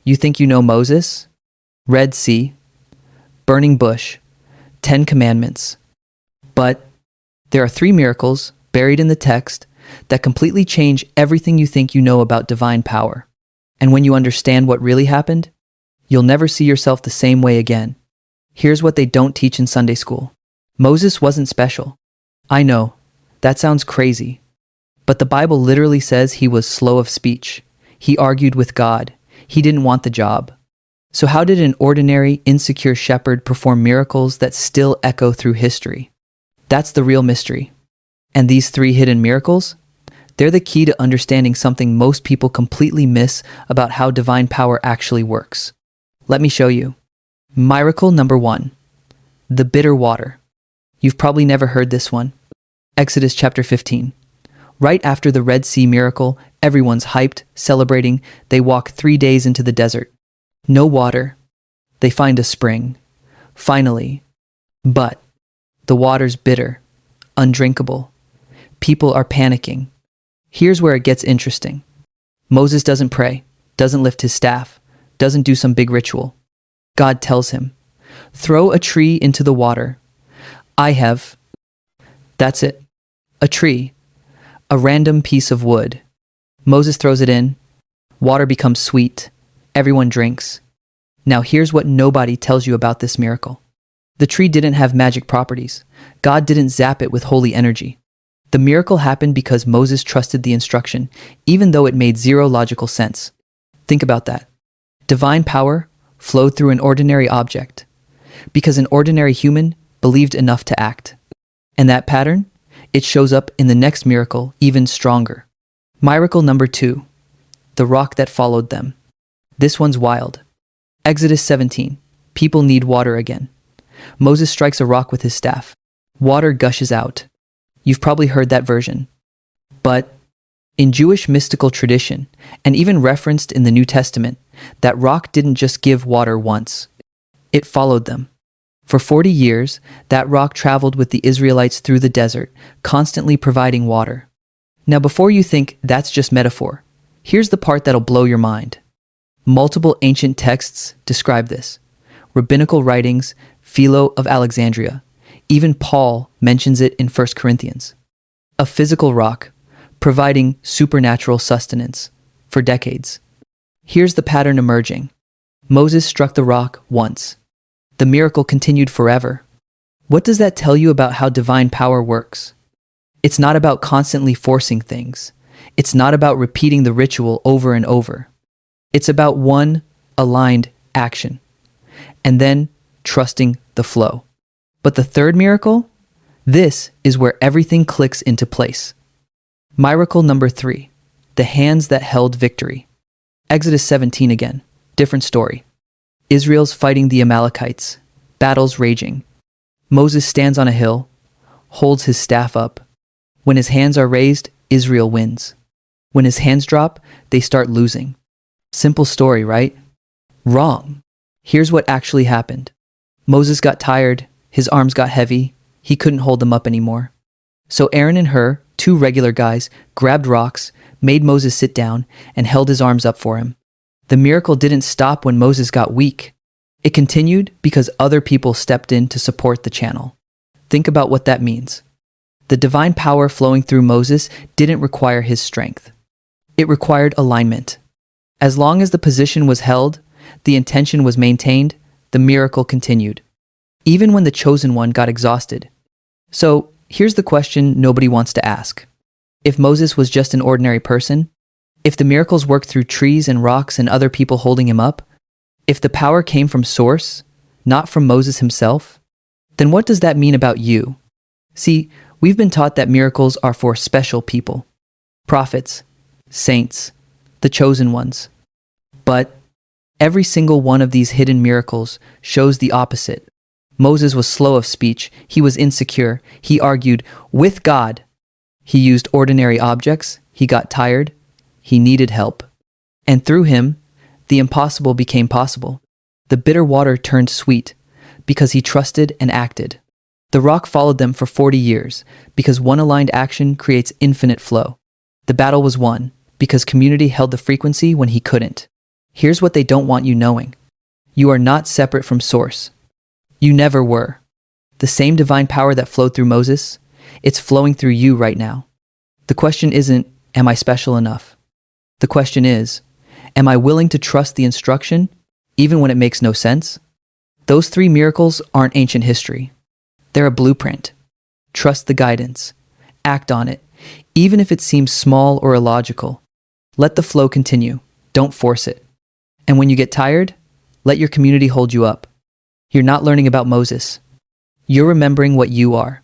You think you know Moses? Red Sea, burning bush, 10 commandments. But there are 3 miracles buried in the text that completely change everything you think you know about divine power. And when you understand what really happened, you'll never see yourself the same way again. Here's what they don't teach in Sunday school. Moses wasn't special. I know, that sounds crazy. But the Bible literally says he was slow of speech. He argued with God. He didn't want the job. So how did an ordinary, insecure shepherd perform miracles that still echo through history? That's the real mystery. And these 3 hidden miracles? They're the key to understanding something most people completely miss about how divine power actually works. Let me show you. Miracle number 1. The bitter water. You've probably never heard this one. Exodus chapter 15. Right after the Red Sea miracle, everyone's hyped, celebrating. They walk 3 days into the desert. No water. They find a spring. Finally. But the water's bitter, undrinkable. People are panicking. Here's where it gets interesting. Moses doesn't pray, doesn't lift his staff, doesn't do some big ritual. God tells him, throw a tree into the water. That's it. A tree. A random piece of wood. Moses throws it in. Water becomes sweet. Everyone drinks. Now here's what nobody tells you about this miracle. The tree didn't have magic properties. God didn't zap it with holy energy. The miracle happened because Moses trusted the instruction, even though it made zero logical sense. Think about that. Divine power flowed through an ordinary object, because an ordinary human believed enough to act. And that pattern, it shows up in the next miracle even stronger. Miracle number 2, the rock that followed them. This one's wild. Exodus 17, people need water again. Moses strikes a rock with his staff. Water gushes out. You've probably heard that version. But in Jewish mystical tradition, and even referenced in the New Testament, that rock didn't just give water once. It followed them. For 40 years, that rock traveled with the Israelites through the desert, constantly providing water. Now before you think that's just metaphor, here's the part that'll blow your mind. Multiple ancient texts describe this. Rabbinical writings, Philo of Alexandria, even Paul mentions it in 1 Corinthians. A physical rock, providing supernatural sustenance for decades. Here's the pattern emerging. Moses struck the rock once. The miracle continued forever. What does that tell you about how divine power works? It's not about constantly forcing things. It's not about repeating the ritual over and over. It's about one aligned action, and then trusting the flow. But the third miracle? This is where everything clicks into place. Miracle number 3, the hands that held victory. Exodus 17 again, different story. Israel's fighting the Amalekites, battles raging. Moses stands on a hill, holds his staff up. When his hands are raised, Israel wins. When his hands drop, they start losing. Simple story, right? Wrong. Here's what actually happened. Moses got tired, his arms got heavy, he couldn't hold them up anymore. So Aaron and Hur, 2 regular guys, grabbed rocks, made Moses sit down, and held his arms up for him. The miracle didn't stop when Moses got weak. It continued because other people stepped in to support the channel. Think about what that means. The divine power flowing through Moses didn't require his strength. It required alignment. As long as the position was held, the intention was maintained, the miracle continued. Even when the chosen one got exhausted. So, here's the question nobody wants to ask. If Moses was just an ordinary person, if the miracles worked through trees and rocks and other people holding him up, if the power came from source, not from Moses himself, then what does that mean about you? See, we've been taught that miracles are for special people. Prophets, saints, the chosen ones. But every single one of these hidden miracles shows the opposite. Moses was slow of speech, he was insecure, he argued with God. He used ordinary objects, he got tired, he needed help. And through him, the impossible became possible. The bitter water turned sweet, because he trusted and acted. The rock followed them for 40 years, because one aligned action creates infinite flow. The battle was won, because community held the frequency when he couldn't. Here's what they don't want you knowing. You are not separate from Source. You never were. The same divine power that flowed through Moses, it's flowing through you right now. The question isn't, am I special enough? The question is, am I willing to trust the instruction, even when it makes no sense? Those 3 miracles aren't ancient history. They're a blueprint. Trust the guidance. Act on it, even if it seems small or illogical. Let the flow continue. Don't force it. And when you get tired, let your community hold you up. You're not learning about Moses. You're remembering what you are.